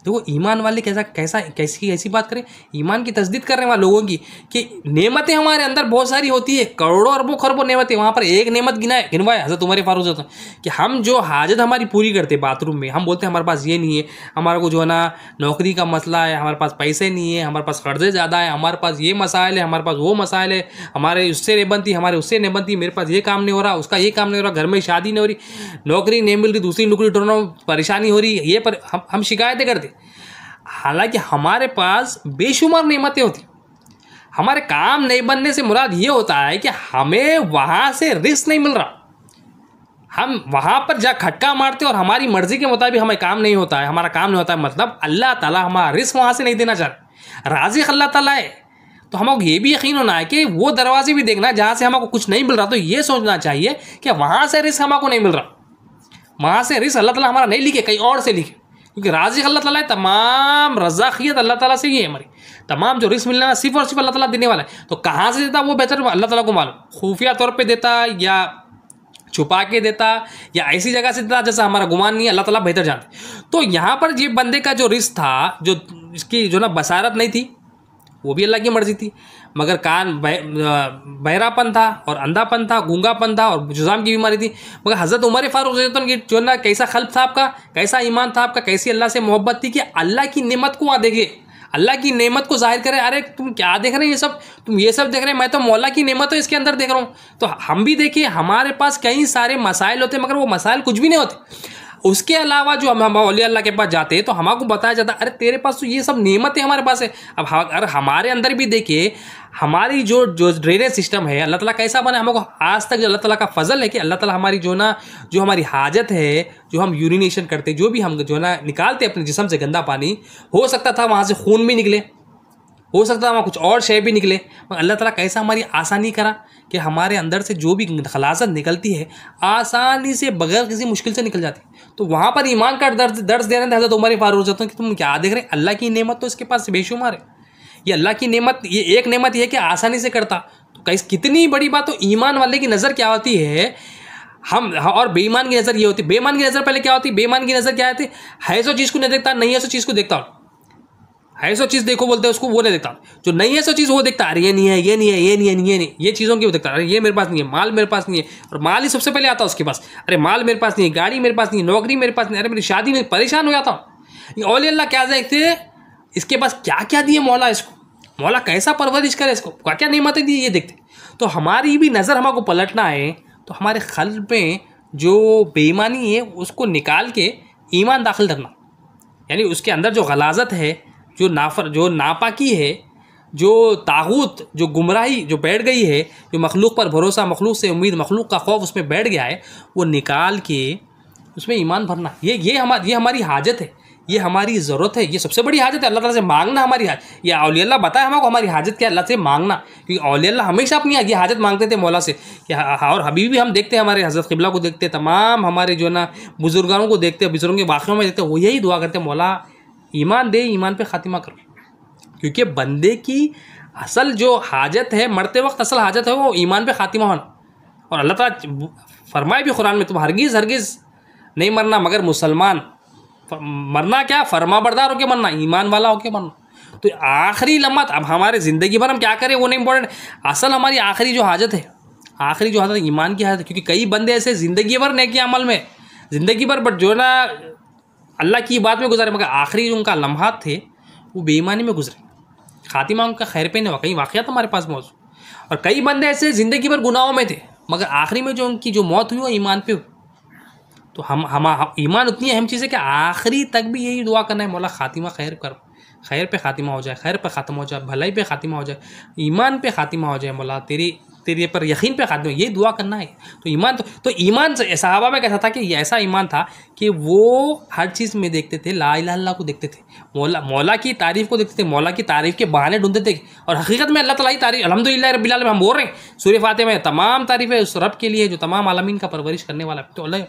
Speaker 1: देखो ईमान वाले कैसी बात करें, ईमान की तस्दीक करने वाले लोगों की, कि नेमतें हमारे अंदर बहुत सारी होती है, करोड़ों अरबों खरबों नेमतें, वहाँ पर एक नेमत गिनवाए हज़रत उमर फ़ारूक होता कि हम जो हाजत हमारी पूरी करते बाथरूम में, हम बोलते हैं हमारे पास ये नहीं है, हमारे को जो है ना नौकरी का मसला है, हमारे पास पैसे नहीं है, हमारे पास कर्जे ज़्यादा है, हमारे पास ये मसाइल है, हमारे पास वो मसाइल है, हमारे उससे नहीं बनती, हमारे उससे नहीं बनती, मेरे पास ये काम नहीं हो रहा, उसका ये काम नहीं हो रहा, घर में शादी नहीं हो रही, नौकरी नहीं मिल रही, दूसरी नौकरी ढूंढना परेशानी हो रही है, ये पर हम शिकायतें करते। हालांकि हमारे पास बेशुमार नेमतें होती, हमारे काम नहीं बनने से मुराद ये होता है कि हमें वहाँ से रिस्क नहीं मिल रहा, हम वहाँ पर जा खटका मारते और हमारी मर्जी के मुताबिक हमें काम नहीं होता है, हमारा काम नहीं होता है, मतलब अल्लाह ताला हमारा रिस्क वहाँ से नहीं देना चाह रहे, राज़िक़ अल्लाह ताला है। तो हमको ये भी यकीन होना है कि वो दरवाजे भी देखना जहाँ से हमको कुछ नहीं मिल रहा, तो ये सोचना चाहिए कि वहाँ से रिस्क हमको नहीं मिल रहा, वहाँ से रिस्क अल्लाह ताला हमारा नहीं लिखे, कहीं और से लिखे, क्योंकि राज़िक़ अल्लाह ताला है, तमाम रज़ाक़ियत अल्लाह ताला से ही है, हमारी तमाम जो रिस्क मिलना सिर्फ और सिर्फ अल्लाह ताला देने वाला है। तो कहाँ से देता वो बेहतर अल्लाह ताला को मालूम, खुफिया तौर पे देता या छुपा के देता या ऐसी जगह से देता जैसा हमारा गुमान नहीं है, अल्लाह ताला बेहतर जानते। तो यहाँ पर ये बंदे का जो रिस्क था, जो इसकी जो ना बसारत नहीं थी,
Speaker 2: वो भी अल्लाह की मर्जी थी। मगर कान बहरापन था और अंधापन था, गूंगापन था और जुज़ाम की बीमारी थी। मगर हज़रत उमर फारूक रज़ियल्लाहु अन्हु की जो ना कैसा क़ल्ब था आपका, कैसा ईमान था आपका, कैसी अल्लाह से मोहब्बत थी कि अल्लाह की नेमत को वहाँ देखे, अल्लाह की नेमत को जाहिर करे। अरे तुम क्या देख रहे हैं, ये सब तुम ये सब देख रहे हैं, मैं तो मौला की नेमत है इसके अंदर देख रहा हूँ। तो हम भी देखिए, हमारे पास कई सारे मसाइल होते हैं मगर वो मसाइल कुछ भी नहीं होते। उसके अलावा जो हम औलिया अल्लाह के पास जाते हैं तो हमको बताया जाता है, अरे तेरे पास तो ये सब नेमतें हमारे पास है। अब अगर हमारे अंदर भी देखिए, हमारी जो ड्रेनेज सिस्टम है, अल्लाह ताला कैसा बना, हमको आज तक जो अल्लाह ताला का फजल है कि अल्लाह ताला हमारी जो ना, जो हमारी हाजत है, जो हम यूरिनेशन करते, जो भी हम जो ना निकालते अपने जिस्म से गंदा पानी, हो सकता था वहाँ से खून भी निकले, हो सकता है वहाँ कुछ और शय भी निकले, मगर अल्लाह ताला कैसा हमारी आसानी करा कि हमारे अंदर से जो भी खलासत निकलती है आसानी से बगैर किसी मुश्किल से निकल जाती है। तो वहाँ पर ईमान का दर्ज दे रहे थे हज़रत उमर फारूक रज़ियल्लाहु अन्हु कि तुम क्या देख रहे हैं, अल्लाह की नेमत तो इसके पास बेशुमार है। ये अल्लाह की नेमत, ये एक नेमत ये है कि आसानी से करता। तो कैसे, कितनी बड़ी बात। तो ईमान वाले की नज़र क्या होती है, हम, और बेईमान की नज़र ये होती है। बेईमान की नज़र पहले क्या होती है, बेईमान की नज़र क्या होती है सो चीज़ को नहीं देखता, नहीं है सो चीज़ को देखता, है सो चीज़ देखो बोलते हैं उसको, वो नहीं देखता। जो नहीं है सो चीज़ वो देखता, अरे ये नहीं है, ये नहीं है, ये नहीं है, ये नहीं, ये चीज़ों की वो देखता, अरे ये मेरे पास नहीं है, माल मेरे पास नहीं है, और माल ही सबसे पहले आता है उसके पास। अरे माल मेरे पास नहीं है, गाड़ी मेरे पास नहीं है, नौकरी मेरे पास नहीं, अरे मेरी शादी में परेशान हो जाता हूँ। ये औलिया अल्लाह क्या देखते, इसके पास क्या क्या दिए मौला, इसको मौला कैसा परवरिश करे, इसको क्या क्या नेमतें दी, ये देखते। तो हमारी भी नज़र हमको पलटना है, तो हमारे क़ल्ब में जो बेईमानी है उसको निकाल के ईमान दाखिल करना, यानी उसके अंदर जो गलाजत है, जो नापाकी है, जो तागूत, जो गुमराही जो बैठ गई है, जो मखलूक पर भरोसा, मखलूक से उम्मीद, मखलूक का खौफ उसमें बैठ गया है, वो निकाल के उसमें ईमान भरना। ये हमारी हाजत है, ये हमारी ज़रूरत है, ये सबसे बड़ी हाजत है। अल्लाह ताला से मांगना हमारी हाजत। ये औलिया अल्लाह बताया हमको हमारी हाजत क्या, अल्लाह से मांगना। क्योंकि औलिया अल्लाह हमेशा अपनी ये हाजत मांगते थे मौला से। और अभी भी हम देखते हैं, हमारे हज़रत क़िबला को देखते, तमाम हमारे जो ना बुजुर्गों को देखते, बुजुर्गों के वाक़ियों में देखते, वो यही दुआ करते, मौला ईमान दे, ईमान पे ख़ातिमा करो। क्योंकि बंदे की असल जो हाजत है, मरते वक्त असल हाजत है वो ईमान पे ख़ातिमा होना। और अल्लाह ताला फरमाए भी कुरान में, तुम हरगिज़ नहीं मरना मगर मुसलमान। मरना क्या, फरमा बरदार होकर मरना, ईमान वाला होकर मरना। तो आखिरी लम्हा, अब हमारे ज़िंदगी भर हम क्या करें वो नहीं इम्पोर्टेंट, असल हमारी आखिरी जो हाजत है, आखिरी जो हाजत ईमान की हाजत है। क्योंकि कई बंदे ऐसे ज़िंदगी भर नेकी अमल में, ज़िंदगी भर बट जो ना अल्लाह की बात में गुजारे, मगर आखिरी जो उनका लम्हात थे वो बेईमानी में गुजरे, खातिमा उनका खैर पे नहीं हुआ। कई वाक़यात हमारे पास मौजूद। और कई बंदे ऐसे ज़िंदगी भर गुनाहों में थे, मगर आखिरी में जो उनकी जो मौत हुई वो ईमान पे हुई। तो हम ईमान उतनी अहम चीज़ है कि आखिरी तक भी यही दुआ करना है, मौला खातिमा खैर कर, खैर पे खातिमा हो जाए, खैर पे ख़त्म हो जाए, भलाई पे खातिमा हो जाए, ईमान पे खातिमा हो जाए, मौला तेरे पर यकीन पे खातिमा, ये दुआ करना है। तो ईमान सहाबा में कैसा था कि ऐसा ईमान था कि वो हर चीज़ में देखते थे ला इलाहा इल्लल्लाह को देखते थे, मौला की तारीफ़ को देखते थे, मौला की तारीफ़ के बहाने ढूंढते थे। और हकीकत में अल्लाह ताला की तारीफ़, अल्हम्दुलिल्लाह रब्बिल आलमीन हम बोल रहे हैं, सूरह फातिहा में तमाम तारीफ़ें उस रब के लिए जो तमाम आलमीन का परवरिश करने वाला है। तो अल्लाह,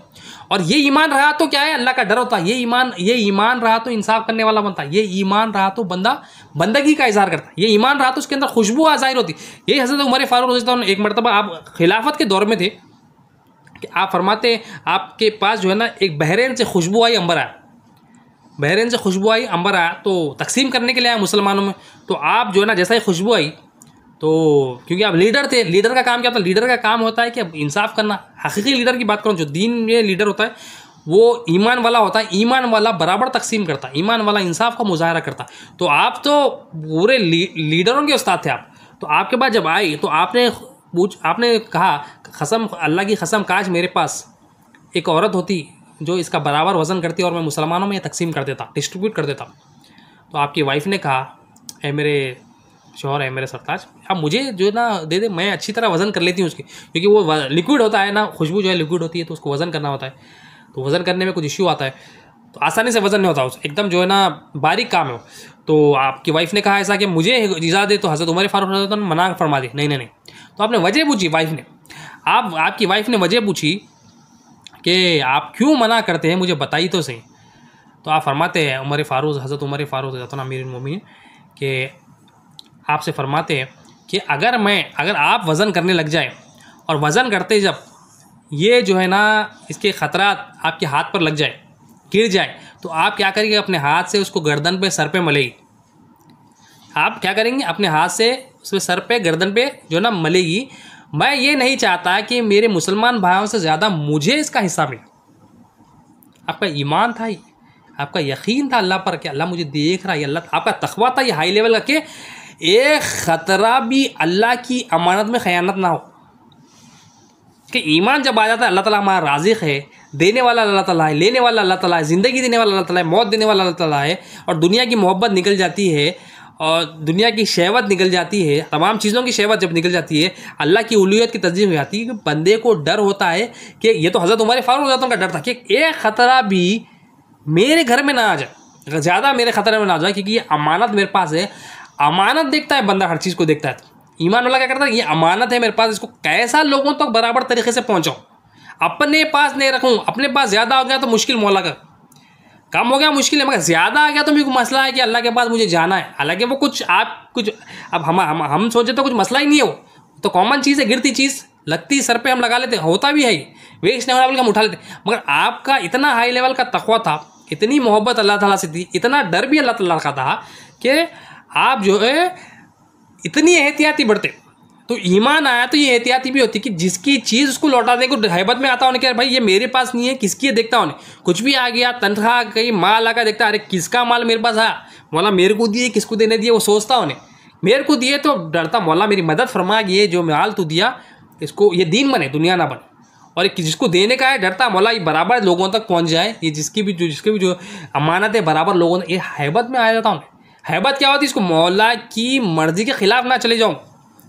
Speaker 2: और ये ईमान रहा तो क्या है, अल्लाह का डर होता है। ये ईमान रहा तो इंसाफ करने वाला बनता है। ये ईमान रहा तो बंदगी का इजहार करता है। ये ईमान रहा तो उसके अंदर खुशबू ज़ाहिर होती। यही हज़रत उमर फारूक रज़ियल्लाहु अन्हु एक मरतबा आप खिलाफत के दौर में थे कि आप फरमाते आपके पास जो है ना एक बहरीन से खुशबू आई, अंबर आया, बहरीन से खुशबू आई, अंबर आया, तो तकसीम करने के लिए आया मुसलमानों में। तो आप जो है ना जैसा ही खुशबू आई, तो क्योंकि आप लीडर थे, लीडर का काम क्या होता है, लीडर का काम होता है कि अब इंसाफ करना। हकीकी लीडर की बात करूँ, जो दीन में लीडर होता है वो ईमान वाला होता है, ईमान वाला बराबर तकसीम करता है, ईमान वाला इंसाफ का मुजाहरा करता। तो आप तो पूरे लीडरों के उस्ताद थे आप। तो आपके पास जब आई तो आपने कहा, कसम अल्लाह की कसम, काश मेरे पास एक औरत होती जो इसका बराबर वज़न करती और मैं मुसलमानों में तकसीम कर देता, डिस्ट्रीब्यूट कर देता। तो आपकी वाइफ ने कहा, ए मेरे शौहर है, मेरे सरताज, आप मुझे जो ना दे दे, मैं अच्छी तरह वज़न कर लेती हूँ उसकी, क्योंकि वो लिक्विड होता है ना, खुशबू जो है लिक्विड होती है, तो उसको वज़न करना होता है। तो वज़न करने में कुछ इश्यू आता है, तो आसानी से वज़न नहीं होता, उस एकदम जो है ना बारीक काम है। तो आपकी वाइफ ने कहा ऐसा कि मुझे इजाज़त दे, तो हज़रत उमर फारूक रज़ियल्लाहु अन्हु मना फरमा दी, नहीं। तो आपने वजह पूछी, वाइफ ने, आपकी वाइफ ने वजह पूछी कि आप क्यों मना करते हैं, मुझे बताइए तो सही। तो आप फरमाते हैं, हज़रत उमर फारूक अमीरुल मोमिनीन कि आपसे फरमाते हैं कि अगर आप वज़न करने लग जाए और वज़न करते जब ये जो है ना इसके ख़तरात आपके हाथ पर लग जाए, गिर जाए, तो आप क्या करिए, अपने हाथ से उसको गर्दन पे, सर पे मलेगी। आप क्या करेंगे, अपने हाथ से उसमें सर पे गर्दन पे जो ना मलेगी। मैं ये नहीं चाहता कि मेरे मुसलमान भाइयों से ज़्यादा मुझे इसका हिस्सा मिले। आपका ईमान था, आपका यकीन था अल्लाह पर कि अल्लाह मुझे देख रहा है, अल्लाह आपका तकवा था ये हाई लेवल का कि एक ख़तरा भी अल्लाह की अमानत में ख़यानत ना हो। कि ईमान जब आ जाता है अल्लाह ताला हमारा राज़िक़ है, देने वाला अल्लाह ताला है, लेने वाला अल्लाह ताला है, ज़िंदगी देने वाला अल्लाह ताला है, मौत देने वाला अल्लाह ताला है, और दुनिया की मोहब्बत निकल जाती है और दुनिया की शहवत निकल जाती है, तमाम चीज़ों की शहवत जब निकल जाती है, अल्लाह की उलूहियत की तस्दीक हो जाती है कि बंदे को डर होता है कि ये तो हज़रत उमर फारूक रज़ियल्लाहु अन्हु का डर था कि एक ख़तरा भी मेरे घर में ना आ जाए, अगर ज़्यादा मेरे ख़तरे में ना आ जाए, क्योंकि ये अमानत मेरे पास है। अमानत देखता है बंदा, हर चीज़ को देखता है। तो ईमान वाला क्या करता है, ये अमानत है मेरे पास, इसको कैसा लोगों तक बराबर तरीके से पहुँचाऊँ, अपने पास नहीं रखूँ। अपने पास ज़्यादा हो गया तो मुश्किल, मौला का कम हो गया मुश्किल है, मगर ज़्यादा आ गया तो मेरे को मसला है कि अल्लाह के पास मुझे जाना है। हालांकि वो कुछ अब हम सोचे तो कुछ मसला ही नहीं है, वो तो कॉमन चीज़ है, गिरती चीज़ लगती सर पे हम लगा लेते, होता भी है, वेस्ट नहीं होना हम उठा लेते। मगर आपका इतना हाई लेवल का तक़वा था, इतनी मोहब्बत अल्लाह ताला से थी, इतना डर भी अल्लाह ताला का था कि आप जो है इतनी एहतियाती बढ़ते। तो ईमान आया तो ये एहतियाती भी होती कि जिसकी चीज़ उसको लौटा दें, को हैबत में आता होने कि भाई ये मेरे पास नहीं है, किसकी है देखता होने। कुछ भी आ गया, तनख्वाह कहीं माल आकर देखता, अरे किसका माल मेरे पास आया, मौला मेरे को दिए, किसको देने दिए, वो सोचता होने। मेरे को दिए तो डरता, मौला मेरी मदद फरमा, ये जो माल तू दिया इसको ये दीन बने दुनिया ना बने। और जिसको देने का है डरता, मौला ये बराबर लोगों तक पहुँच जाए, ये जिसकी भी जो अमानत है बराबर लोगों, ये हैबत में आ जाता हूँ। हैबत क्या होती है, इसको मौला की मर्जी के खिलाफ ना चले जाऊँ,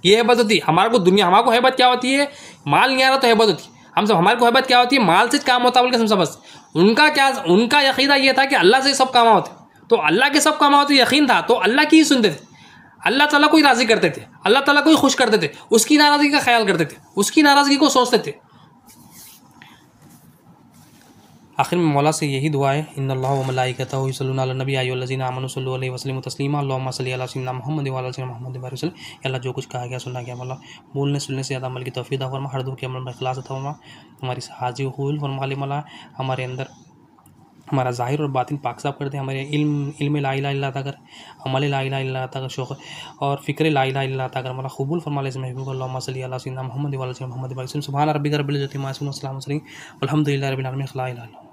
Speaker 2: ये हैबत होती है। हमारे को दुनिया, हमारे को हैबत क्या होती है, माल नहीं आ रहा तो हैबत होती है। हम सब, हमारे को हैबत क्या होती है, माल से काम होता है बोल के हम सब बस। उनका यकीदा ये था कि अल्लाह से सब काम होते, तो अल्लाह के सब काम होते यकीन था, तो अल्लाह की ही सुनते थे। अल्लाह ताला को ही राज़ी करते थे, अल्लाह ताला को ही खुश करते थे, उसकी नाराज़गी का ख्याल करते थे, उसकी नाराज़गी को सोचते थे। आखिर में मौला से यही दुआ है, इन्नल्लाह व मलाइकतहु युसल्लूना अलन नबी अय्युहल्लज़ीना आमनू सल्लु अलैहि वसल्लिमु तस्लीमा अल्लाहुम्मा सल्लि अला सय्यिदिना मुहम्मद व अला सय्यिदिना मुहम्मद बारिक वसल्लम। अल्लाह जो कुछ कहा गया सुना गया, मौला बोलने सुनने से ज़्यादा अमल की तौफीक अता फरमा, हर दो के अमल में इखलास अता फरमा, हमारी हाज़ी कबूल फरमा ले मौला, हमारे अंदर हमारा ज़ाहिर और बातिन पाक साफ़ कर दे, हमारे इल्म ला इलाहा इल्लल्लाह अता कर, अमल ला इलाहा इल्लल्लाह अता कर, शौक़ और फ़िक्र ला इलाहा इल्लल्लाह अता कर, मौला कबूल फरमा ले महबूब। अल्लाहुम्मा सल्लि अला सय्यिदिना मुहम्मद व अला सय्यिदिना मुहम्मद बारिक वसल्लम। सुभान रब्बिका रब्बिल इज़्ज़ति अम्मा यसिफ़ून व सलामुन अलल मुरसलीन वल्हम्दुलिल्लाहि रब्बिल आलमीन। ला इलाहा इल्लल्लाह।